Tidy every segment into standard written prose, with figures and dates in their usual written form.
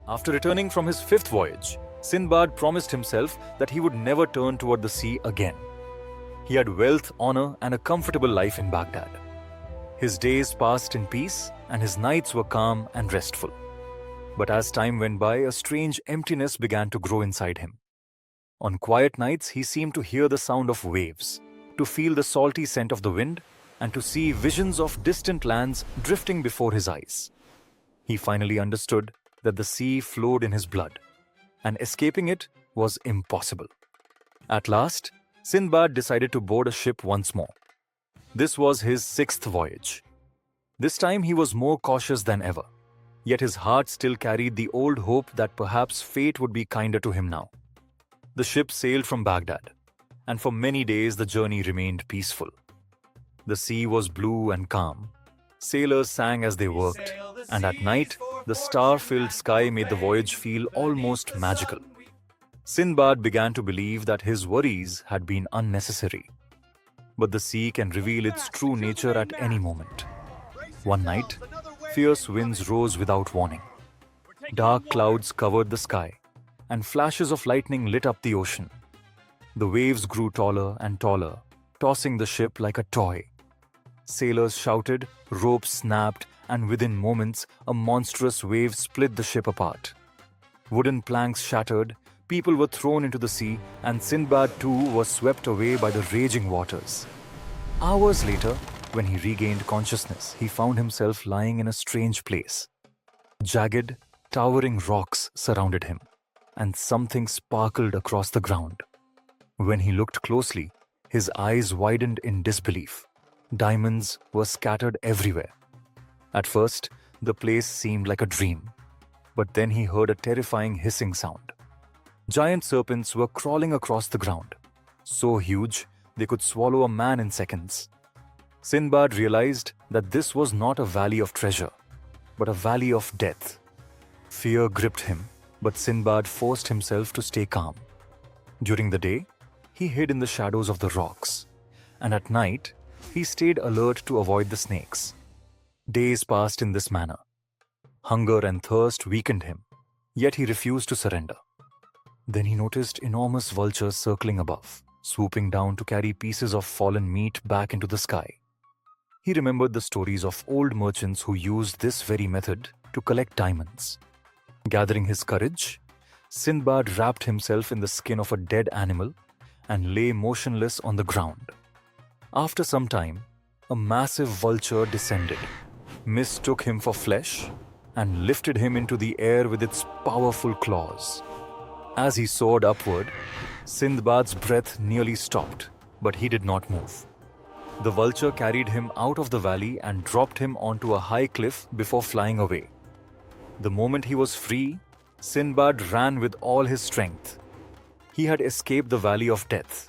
After returning from his fifth voyage, Sinbad promised himself that he would never turn toward the sea again. He had wealth, honor, and a comfortable life in Baghdad. His days passed in peace, and his nights were calm and restful. But as time went by, a strange emptiness began to grow inside him. On quiet nights, he seemed to hear the sound of waves, to feel the salty scent of the wind, and to see visions of distant lands drifting before his eyes. He finally understood that the sea flowed in his blood, and escaping it was impossible. At last, Sinbad decided to board a ship once more. This was his sixth voyage. This time he was more cautious than ever, yet his heart still carried the old hope that perhaps fate would be kinder to him now. The ship sailed from Baghdad, and for many days the journey remained peaceful. The sea was blue and calm. Sailors sang as they worked, and at night, the star-filled sky made the voyage feel almost magical. Sinbad began to believe that his worries had been unnecessary. But the sea can reveal its true nature at any moment. One night, fierce winds rose without warning. Dark clouds covered the sky, and flashes of lightning lit up the ocean. The waves grew taller and taller, tossing the ship like a toy. Sailors shouted, ropes snapped, and within moments, a monstrous wave split the ship apart. Wooden planks shattered, people were thrown into the sea, and Sinbad too was swept away by the raging waters. Hours later, when he regained consciousness, he found himself lying in a strange place. Jagged, towering rocks surrounded him, and something sparkled across the ground. When he looked closely, his eyes widened in disbelief. Diamonds were scattered everywhere. At first, the place seemed like a dream, but then he heard a terrifying hissing sound. Giant serpents were crawling across the ground, so huge they could swallow a man in seconds. Sinbad realized that this was not a valley of treasure, but a valley of death. Fear gripped him, but Sinbad forced himself to stay calm. During the day, he hid in the shadows of the rocks, and at night, he stayed alert to avoid the snakes. Days passed in this manner. Hunger and thirst weakened him, yet he refused to surrender. Then he noticed enormous vultures circling above, swooping down to carry pieces of fallen meat back into the sky. He remembered the stories of old merchants who used this very method to collect diamonds. Gathering his courage, Sinbad wrapped himself in the skin of a dead animal and lay motionless on the ground. After some time, a massive vulture descended, mistook him for flesh, and lifted him into the air with its powerful claws. As he soared upward, Sinbad's breath nearly stopped, but he did not move. The vulture carried him out of the valley and dropped him onto a high cliff before flying away. The moment he was free, Sinbad ran with all his strength. He had escaped the valley of death.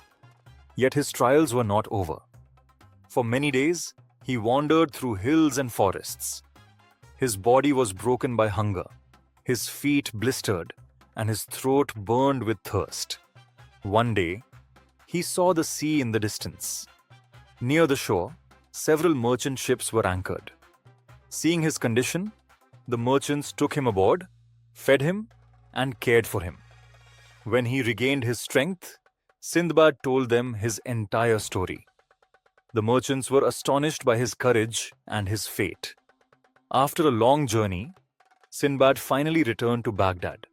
Yet his trials were not over. For many days, he wandered through hills and forests. His body was broken by hunger, his feet blistered, and his throat burned with thirst. One day, he saw the sea in the distance. Near the shore, several merchant ships were anchored. Seeing his condition, the merchants took him aboard, fed him, and cared for him. When he regained his strength, Sinbad told them his entire story. The merchants were astonished by his courage and his fate. After a long journey, Sinbad finally returned to Baghdad.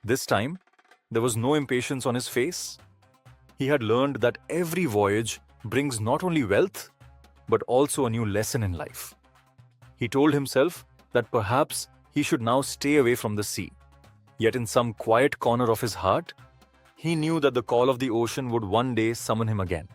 This time, there was no impatience on his face. He had learned that every voyage brings not only wealth, but also a new lesson in life. He told himself that perhaps he should now stay away from the sea. Yet in some quiet corner of his heart, he knew that the call of the ocean would one day summon him again.